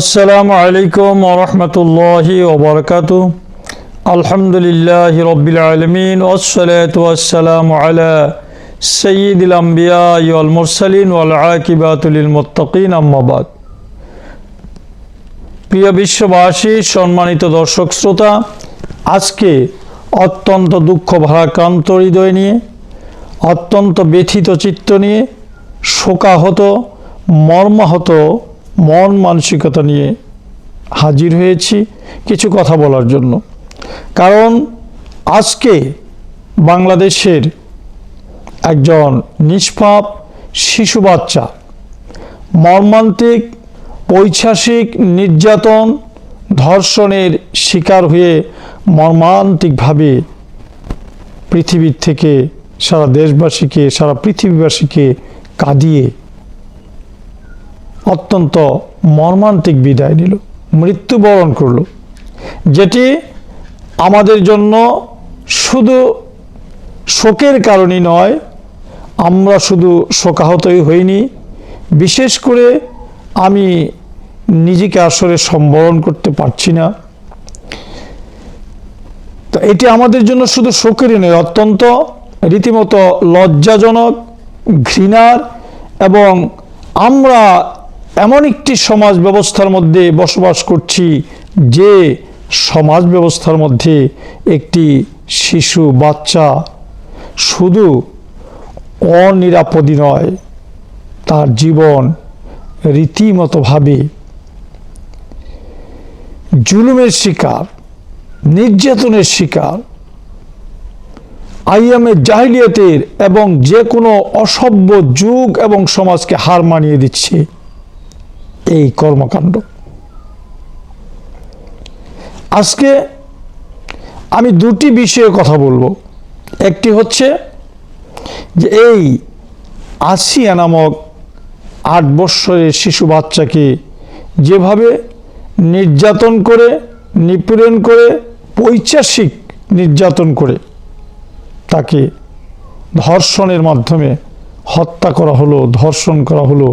আসসালামু আলাইকুম ওয়া রাহমাতুল্লাহি ওয়া বারাকাতুহু। আলহামদুলিল্লাহি রাব্বিল আলামিন ওয়াসসালাতু ওয়াসসালামু আলা সাইয়্যিদিল আমবিয়া ওয়াল মুরসালিন ওয়াল আকিবাতু লিল মুত্তাকিন, আম্মা বাদ। প্রিয় বিশ্ববাসী, সম্মানিত দর্শক শ্রোতা, আজকে অত্যন্ত দুঃখ ভারাক্রান্ত হৃদয় নিয়ে, অত্যন্ত ব্যথিত চিত্ত নিয়ে, শোকাহত মর্মাহত মন মানসিকতা নিয়ে হাজির হয়েছি কিছু কথা বলার জন্য। কারণ আজকে বাংলাদেশের একজন নিষ্পাপ শিশু বাচ্চা মর্মান্তিক পৈশাচিক নির্যাতন ধর্ষণের শিকার হয়ে মর্মান্তিকভাবে পৃথিবীর থেকে সারা দেশবাসীকে, সারা পৃথিবীবাসীকে কাঁদিয়ে অত্যন্ত মর্মান্তিক বিদায় নিল, মৃত্যুবরণ করল। যেটি আমাদের জন্য শুধু শোকের কারণই নয়, আমরা শুধু শোকাহতই হইনি, বিশেষ করে আমি নিজেকে আসলে সম্বরণ করতে পারছি না। তো এটি আমাদের জন্য শুধু শোকেরই নয়, অত্যন্ত রীতিমতো লজ্জাজনক, ঘৃণার, এবং আমরা এমন একটি সমাজ ব্যবস্থার মধ্যে বসবাস করছি যে সমাজ ব্যবস্থার মধ্যে একটি শিশু বাচ্চা শুধু অনিরাপদই নয়, তার জীবন রীতিমতোভাবে জুলুমের শিকার, নির্যাতনের শিকার, আইয়ামে জাহিলিয়াতের এবং যে কোনো অসভ্য যুগ এবং সমাজকে হার মানিয়ে দিচ্ছে এই কর্মকাণ্ড। আজকে আমি দুটি বিষয়ে কথা বলবো। একটি হচ্ছে যে এই আসিয়া নামক 8 বৎসরের শিশু বাচ্চাকে যেভাবে নির্যাতন করে, নিপীড়ন করে, পৈশাচিক নির্যাতন করে তাকে ধর্ষণের মাধ্যমে হত্যা করা হলো, ধর্ষণ করা হলো।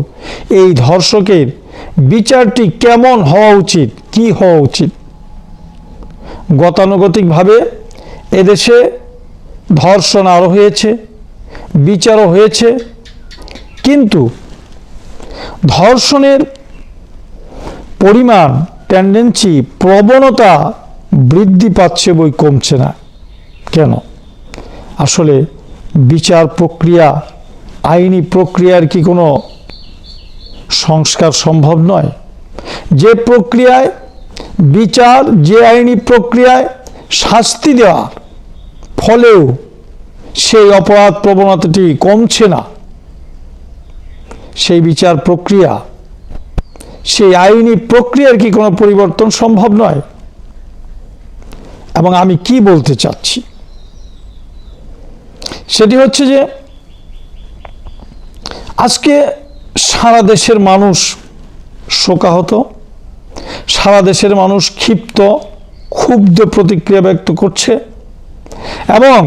এই ধর্ষকের বিচারটি কেমন হওয়া উচিত, কি হওয়া উচিত? গতানুগতিকভাবে এদেশে ধর্ষণ আরও হয়েছে, বিচারও হয়েছে, কিন্তু ধর্ষণের পরিমাণ, টেন্ডেন্সি, প্রবণতা বৃদ্ধি পাচ্ছে বই কমছে না। কেন? আসলে বিচার প্রক্রিয়া, আইনি প্রক্রিয়ার কি কোনো সংস্কার সম্ভব নয়? যে প্রক্রিয়ায় বিচার, যে আইনি প্রক্রিয়ায় শাস্তি দেওয়ার ফলেও সেই অপরাধ প্রবণতাটি কমছে না, সেই বিচার প্রক্রিয়া, সেই আইনি প্রক্রিয়ার কি কোনো পরিবর্তন সম্ভব নয়? এবং আমি কি বলতে চাচ্ছি সেটি হচ্ছে যে আজকে সারা দেশের মানুষ শোকাহত, সারা দেশের মানুষ ক্ষিপ্ত, ক্ষুব্ধ প্রতিক্রিয়া ব্যক্ত করছে। এবং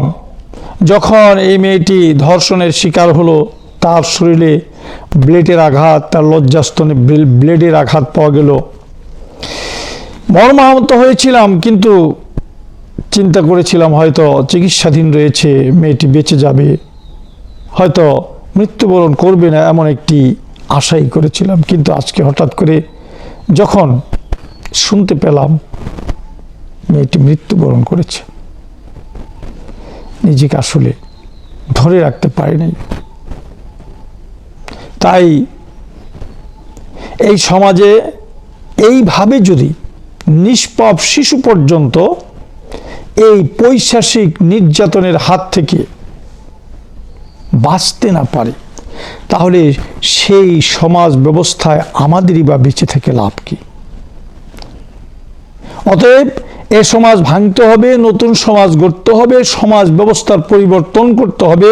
যখন এই মেয়েটি ধর্ষণের শিকার হলো, তার শরীরে ব্লেডের আঘাত, তার লজ্জাস্থানে ব্লেডের আঘাত পাওয়া গেল, মর্মাহত হয়েছিলাম, কিন্তু চিন্তা করেছিলাম হয়তো চিকিৎসাধীন রয়েছে, মেয়েটি বেঁচে যাবে, হয়তো মৃত্যুবরণ করবে না, এমন একটি আশাই করেছিলাম। কিন্তু আজকে হঠাৎ করে যখন শুনতে পেলাম মেয়েটি মৃত্যুবরণ করেছে, নিজেকে আসলে ধরে রাখতে পারি নাই। তাই এই সমাজে এইভাবে যদি নিষ্পাপ শিশু পর্যন্ত এই পৈশাচিক নির্যাতনের হাত থেকে বাঁচতে না পারে, তাহলে সেই সমাজ ব্যবস্থায় আমাদেরই বা বেঁচে থেকে লাভ কি? অতএব এ সমাজ ভাঙতে হবে, নতুন সমাজ গড়তে হবে, সমাজ ব্যবস্থার পরিবর্তন করতে হবে,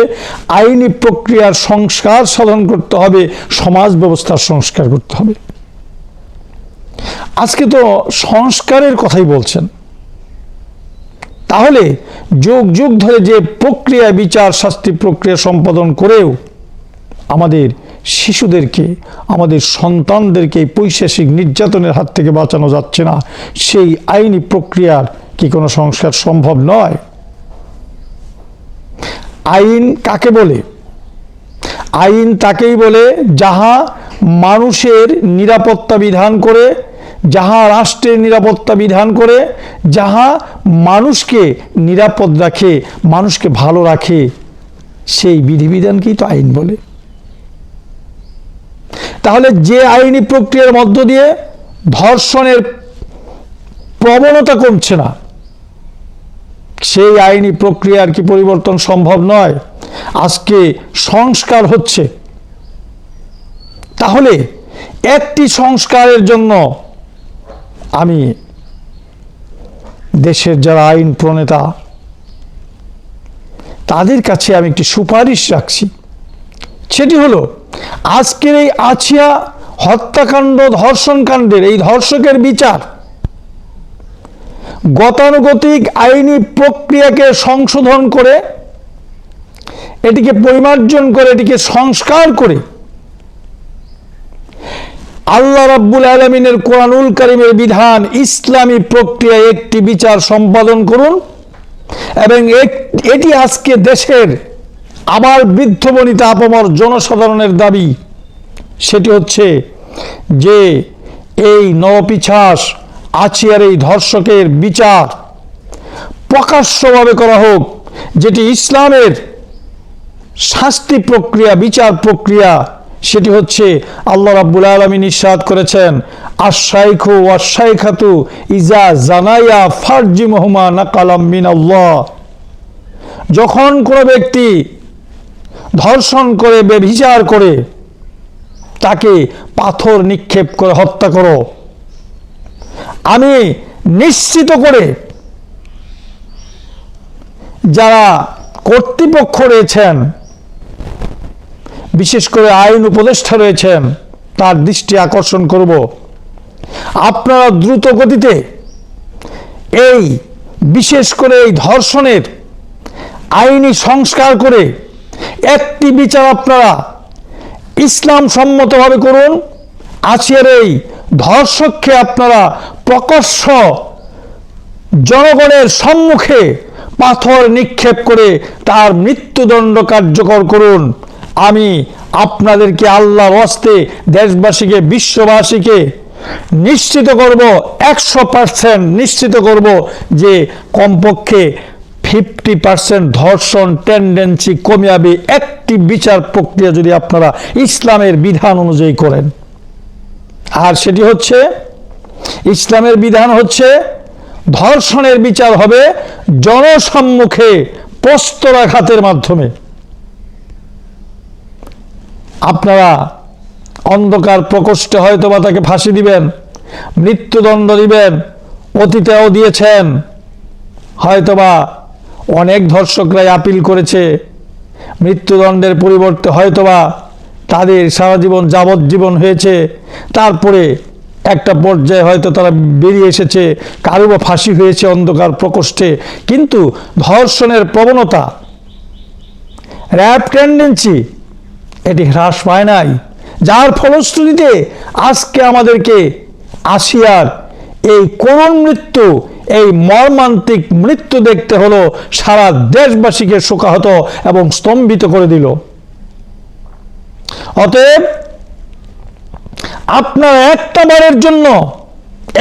আইনি প্রক্রিয়ার সংস্কার সাধন করতে হবে, সমাজ ব্যবস্থার সংস্কার করতে হবে। আজকে তো সংস্কারের কথাই বলছেন, তাহলে যুগ যুগ ধরে যে প্রক্রিয়া, বিচার শাস্তি প্রক্রিয়া সম্পাদন করেও আমাদের শিশুদেরকে, আমাদের সন্তানদেরকে এই পৈশাচিক নির্যাতনের হাত থেকে বাঁচানো যাচ্ছে না, সেই আইনি প্রক্রিয়ার কি কোনো সংস্কার সম্ভব নয়? আইন কাকে বলে? আইন তাকেই বলে যাহা মানুষের নিরাপত্তা বিধান করে, যাহা রাষ্ট্রের নিরাপত্তা বিধান করে, যাহা মানুষকে নিরাপদ রাখে, মানুষকে ভালো রাখে, সেই বিধিবিধানকেই তো আইন বলে। তাহলে যে আইনি প্রক্রিয়ার মধ্য দিয়ে ধর্ষণের প্রবণতা কমছে না, সেই আইনি প্রক্রিয়ার কি পরিবর্তন সম্ভব নয়? আজকে সংস্কার হচ্ছে। তাহলে একটি সংস্কারের জন্য আমি দেশের যারা আইন প্রণেতা তাদের কাছে আমি একটি সুপারিশ রাখছি। সেটি হলো, আজকের এই আছিয়া হত্যাকাণ্ড, ধর্ষণকাণ্ডের এই ধর্ষকের বিচার গতানুগতিক আইনি প্রক্রিয়াকে সংশোধন করে, এটিকে পরিমার্জন করে, এটিকে সংস্কার করে আল্লাহ রাব্বুল আলামিনের কোরআনুল কারীমের বিধান, ইসলামী প্রক্রিয়ায় একটি বিচার সম্পাদন করুন। এবং এটি আজকে দেশের আবার বৃদ্ধ বনিতা আপামর জনসাধারণের দাবি। সেটি হচ্ছে যে এই নবপিশাচ আছিয়ার এই ধর্ষকের বিচার প্রকাশ্যভাবে করা হোক, যেটি ইসলামের শাস্তি প্রক্রিয়া, বিচার প্রক্রিয়া। সেটি হচ্ছে আল্লাহ রাব্বুল আলামিন ইরশাদ করেছেন, আশ-শাইখু ওয়াশ-শাইখাতু ইজা জানায়া ফারজিমহুমা নাকালাম মিনাল্লাহ। যখন কোনো ব্যক্তি ধর্ষণ করে, ব্যভিচার করে, তাকে পাথর নিক্ষেপ করে হত্যা করো। আমি নিশ্চিত করে যারা কর্তৃপক্ষ রয়েছেন, বিশেষ করে আইন উপদেষ্টা রয়েছেন, তার দৃষ্টি আকর্ষণ করব, আপনারা দ্রুত গতিতে এই বিশেষ করে এই ধর্ষণের আইনি সংস্কার করে একটি বিচার আপনারা ইসলাম সম্মতভাবে করুন। আছিয়ার এই ধর্ষককে আপনারা প্রকাশ্য জনগণের সম্মুখে পাথর নিক্ষেপ করে তার মৃত্যুদণ্ড কার্যকর করুন। আমি আপনাদেরকে আল্লাহর হস্তে, দেশবাসীকে, বিশ্ববাসীকে নিশ্চিত করব, 100% নিশ্চিত করব যে কমপক্ষে 50% ধর্ষণ টেন্ডেন্সি কমে যাবে একটি বিচার প্রক্রিয়া যদি আপনারা ইসলামের বিধান অনুযায়ী করেন। আর সেটি হচ্ছে, ইসলামের বিধান হচ্ছে ধর্ষণের বিচার হবে জনসম্মুখে প্রস্তরাঘাতের মাধ্যমে। আপনারা অন্ধকার প্রকোষ্ঠে হয়তোবা তাকে ফাঁসি দিবেন, মৃত্যুদণ্ড দিবেন, অতীতেও দিয়েছেন। হয়তোবা অনেক ধর্ষকরাই আপিল করেছে, মৃত্যুদণ্ডের পরিবর্তে হয়তোবা তাদের সারা জীবন যাবজ্জীবন হয়েছে, তারপরে একটা পর্যায়ে হয়তো তারা বেরিয়ে এসেছে, কারো বা ফাঁসি হয়েছে অন্ধকার প্রকোষ্ঠে। কিন্তু ধর্ষণের প্রবণতা, র্যাপ টেন্ডেন্সি, এটি হ্রাস পায় নাই, যার ফলশ্রুতিতে আজকে আমাদেরকে আছিয়ার এই করুণ মৃত্যু, এই মর্মান্তিক মৃত্যু দেখতে হলো, সারা দেশবাসীকে শোকাহত এবং স্তম্ভিত করে দিল। অতএব আপনারা একটা বারের জন্য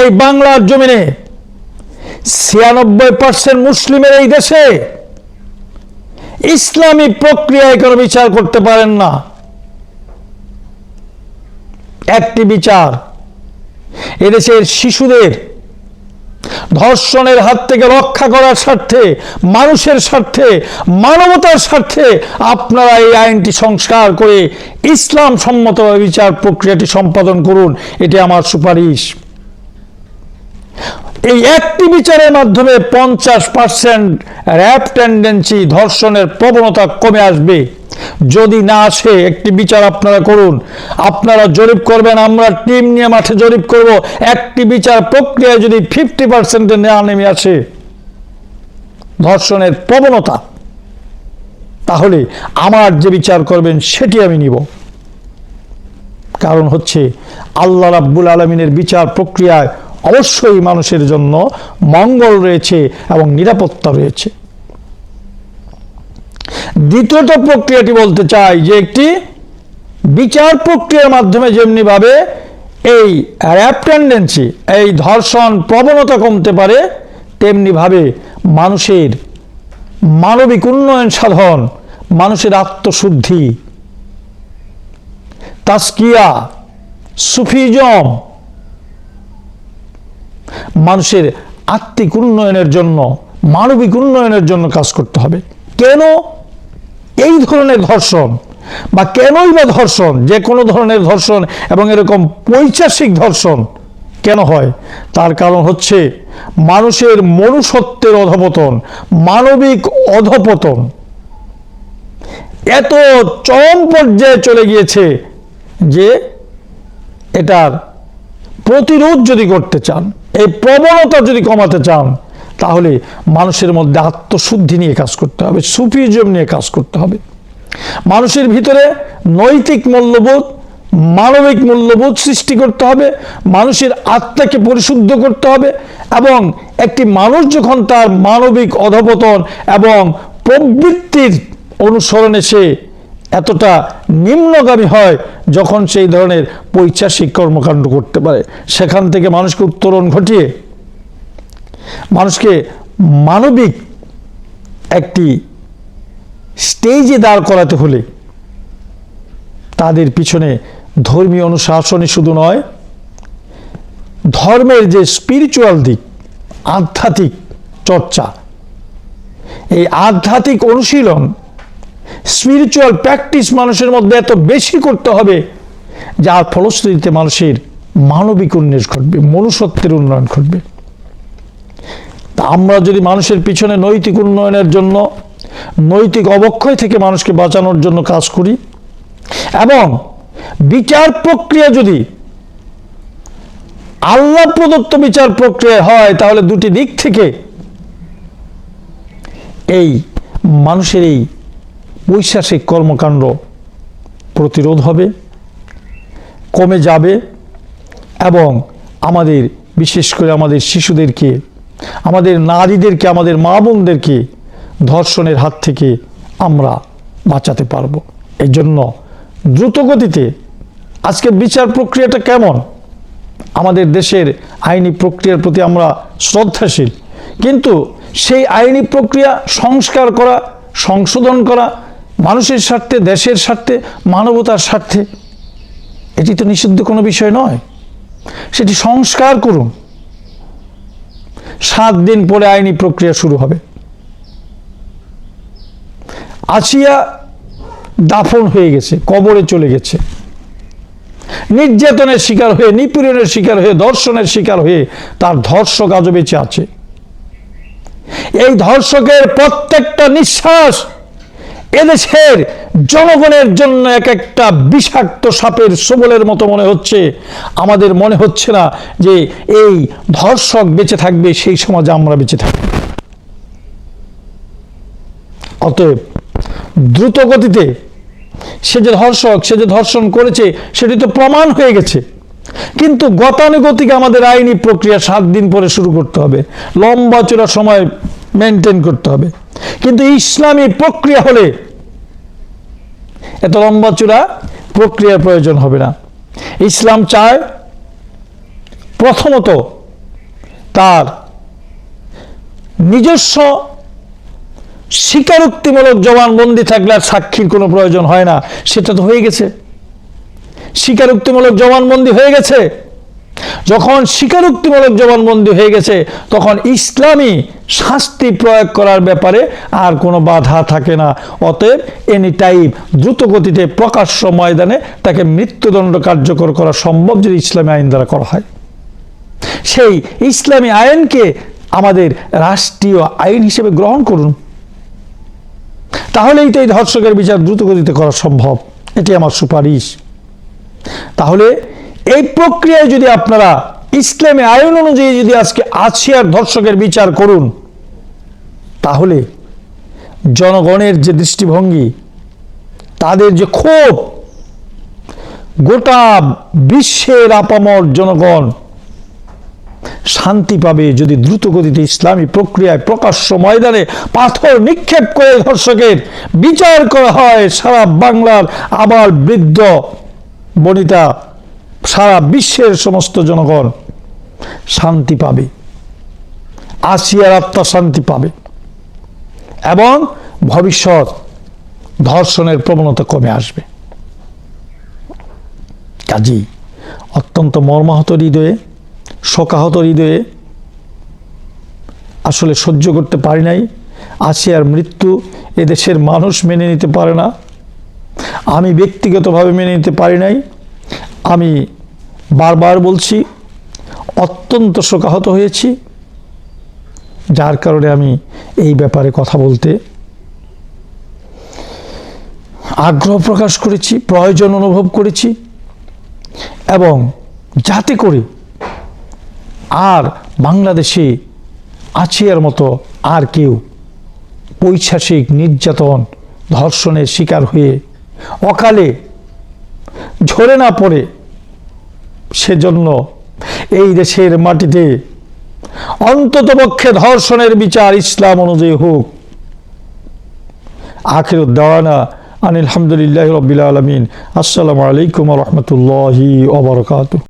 এই বাংলার জমিনে 96% মুসলিমের এই দেশে ইসলামী প্রক্রিয়ায় কোনো বিচার করতে পারেন না। একটি বিচার এদেশের শিশুদের ধর্ষণের হাত থেকে রক্ষা করার স্বার্থে, মানুষের স্বার্থে, মানবতার স্বার্থে আপনারা এই আইনটি সংস্কার করে ইসলাম সম্মতভাবে বিচার প্রক্রিয়াটি সম্পাদন করুন। এটি আমার সুপারিশ। এই একটি বিচারের মাধ্যমে 50% র্যাপ টেন্ডেন্সি, ধর্ষণের প্রবণতা কমে আসবে। যদি না আসে, একটি বিচার আপনারা করুন। আপনারা জরিপ করবেন, আমরা টিম নিয়ে মাঠে জরিপ করব। একটি বিচার প্রক্রিয়ায় যদি 50% না নেমে আসে ধর্ষণের প্রবণতা, তাহলে আমার যে বিচার করবেন সেটি আমি নিব। কারণ হচ্ছে আল্লাহ রাব্বুল আলামিনের বিচার প্রক্রিয়ায় অবশ্যই মানুষের জন্য মঙ্গল রয়েছে এবং নিরাপত্তা রয়েছে। দ্বিতীয়ত প্রক্রিয়াটি বলতে চাই যে একটি বিচার প্রক্রিয়ার মাধ্যমে যেমনিভাবে এই র্যাপ টেন্ডেন্সি, এই ধর্ষণ প্রবণতা কমতে পারে, তেমনিভাবে মানুষের মানবিক উন্নয়ন সাধন, মানুষের আত্মশুদ্ধি, তাসকিয়া, সুফিজম, মানুষের আত্মিক উন্নয়নের জন্য, মানবিক উন্নয়নের জন্য কাজ করতে হবে। কেন এই ধরনের ধর্ষণ বা কেনই বা ধর্ষণ, যে কোনো ধরনের ধর্ষণ এবং এরকম পৈশাচিক ধর্ষণ কেন হয়, তার কারণ হচ্ছে মানুষের মনুষ্যত্বের অধঃপতন, মানবিক অধঃপতন এত চরম পর্যায়ে চলে গিয়েছে যে এটার প্রতিরোধ যদি করতে চান, এই প্রবণতা যদি কমাতে চান, তাহলে মানুষের মধ্যে আত্মশুদ্ধি নিয়ে কাজ করতে হবে, সুফিজম নিয়ে কাজ করতে হবে। মানুষের ভিতরে নৈতিক মূল্যবোধ, মানবিক মূল্যবোধ সৃষ্টি করতে হবে, মানুষের আত্মাকে পরিশুদ্ধ করতে হবে। এবং একটি মানুষ যখন তার মানবিক অধঃপতন এবং প্রবৃত্তির অনুসরণে সে এতটা নিম্নগামী হয়, যখন সেই ধরনের পৈশাচিক কর্মকাণ্ড করতে পারে, সেখান থেকে মানুষকে উত্তরণ ঘটিয়ে মানুষকে মানবিক একটি স্টেজে দাঁড় করাতে হলে তাদের পিছনে ধর্মীয় অনুশাসনই শুধু নয়, ধর্মের যে স্পিরিচুয়াল দিক, আধ্যাত্মিক চর্চা, এই আধ্যাত্মিক অনুশীলন, স্পিরিচুয়াল প্র্যাকটিস মানুষের মধ্যে এত বেশি করতে হবে, যার ফলশ্রুতিতে মানুষের মানবিক উন্নয়ন ঘটবে, মনুষ্যত্বের উন্নয়ন ঘটবে। তা আমরা যদি মানুষের পিছনে নৈতিক উন্নয়নের জন্য, নৈতিক অবক্ষয় থেকে মানুষকে বাঁচানোর জন্য কাজ করি, এবং বিচার প্রক্রিয়া যদি আল্লাহ প্রদত্ত বিচার প্রক্রিয়া হয়, তাহলে দুটি দিক থেকে এই মানুষের এই পৈশাচিক কর্মকাণ্ড প্রতিরোধ হবে, কমে যাবে, এবং আমাদের বিশেষ করে আমাদের শিশুদেরকে, আমাদের নারীদেরকে, আমাদের মা বোনদেরকে ধর্ষণের হাত থেকে আমরা বাঁচাতে পারব। এই জন্য দ্রুত গতিতে আজকের বিচার প্রক্রিয়াটা কেমন, আমাদের দেশের আইনি প্রক্রিয়ার প্রতি আমরা শ্রদ্ধাশীল, কিন্তু সেই আইনি প্রক্রিয়া সংস্কার করা, সংশোধন করা মানুষের স্বার্থে, দেশের স্বার্থে, মানবতার স্বার্থে, এটি তো নিষিদ্ধ কোনো বিষয় নয়। সেটি সংস্কার করুন। 7 দিন পরে আইনি প্রক্রিয়া শুরু হবে। আসিয়া দাফন হয়ে গেছে, কবরে চলে গেছে, নির্যাতনের শিকার হয়ে, নিপীড়নের শিকার হয়ে, ধর্ষণের শিকার হয়ে তার ধর্ষক আজও বেঁচে আছে। এই ধর্ষকের প্রত্যেকটা নিঃশ্বাস এদেশের জনগণের জন্য এক একটা বিষাক্ত সাপের ছোবলের মতো মনে হচ্ছে। আমাদের মনে হচ্ছে না যে এই ধর্ষক বেঁচে থাকবে, সেই সমাজে আমরা বেঁচে থাকব। অতএব দ্রুত গতিতে সে যে ধর্ষক, সে যে ধর্ষণ করেছে, সেটি তো প্রমাণ হয়ে গেছে, কিন্তু গতানুগতিক আমাদের আইনি প্রক্রিয়া 7 দিন পরে শুরু করতে হবে, লম্বা চূড়া সময় মেনটেন করতে হবে। কিন্তু ইসলামী প্রক্রিয়া হলে এত লম্বা চূড়া প্রক্রিয়ার প্রয়োজন হবে না। ইসলাম চায় প্রথমত তার নিজস্ব স্বীকারোক্তিমূলক জবানবন্দি থাকলে আর সাক্ষীর কোনো প্রয়োজন হয় না। সেটা তো হয়ে গেছে, স্বীকারোক্তিমূলক জবানবন্দি হয়ে গেছে। যখন স্বীকারোক্তিমূলক জবানবন্দি হয়ে গেছে, তখন ইসলামী শাস্তি প্রয়োগ করার ব্যাপারে আর কোনো বাধা থাকে না। অতএব এনি টাইম দ্রুত গতিতে প্রকাশ্য ময়দানে তাকে মৃত্যুদণ্ড কার্যকর করা সম্ভব যদি ইসলামী আইন দ্বারা করা হয়। সেই ইসলামী আইনকে আমাদের রাষ্ট্রীয় আইন হিসেবে গ্রহণ করুন, তাহলেই তো এই ধর্ষকের বিচার দ্রুত গতিতে করা সম্ভব। এটি আমার সুপারিশ। তাহলে এই প্রক্রিয়ায় যদি আপনারা ইসলামী আইন অনুযায়ী যদি আজকে আসিয়ার ধর্ষকের বিচার করুন, তাহলে জনগণের যে দৃষ্টিভঙ্গি, তাদের যে ক্ষোভ, গোটা বিশ্বের আপামর জনগণ শান্তি পাবে যদি দ্রুতগতিতে ইসলামী প্রক্রিয়ায় প্রকাশ্য ময়দানে পাথর নিক্ষেপ করে ধর্ষকের বিচার করা হয়। সারা বাংলার আবার বৃদ্ধ বনিতা, সারা বিশ্বের সমস্ত জনগণ শান্তি পাবে, আসিয়ার আত্মা শান্তি পাবে এবং ভবিষ্যৎ ধর্ষণের প্রবণতা কমে আসবে। কাজেই অত্যন্ত মর্মাহত হৃদয়ে, শোকাহত হৃদয়ে আসলে সহ্য করতে পারি নাই আসিয়ার মৃত্যু। এদেশের মানুষ মেনে নিতে পারে না, আমি ব্যক্তিগতভাবে মেনে নিতে পারি নাই। আমি বারবার বলছি, অত্যন্ত শোকাহত হয়েছি, যার কারণে আমি এই ব্যাপারে কথা বলতে আগ্রহ প্রকাশ করেছি, প্রয়োজন অনুভব করেছি, এবং যাতে করে আর বাংলাদেশে আসিয়ার মতো আর কেউ পৈশাচিক নির্যাতন, ধর্ষণের শিকার হয়ে অকালে ঝরে না পড়ে, সেজন্য এই দেশের মাটিতে অন্ততপক্ষে ধর্ষণের বিচার ইসলাম অনুযায়ী হোক। আখিরুদ দাওয়ানা আনিল হামদুলিল্লাহি রাব্বিল আলামিন। আসসালামু আলাইকুম ওয়া রাহমাতুল্লাহি ওয়া বারাকাতুহু।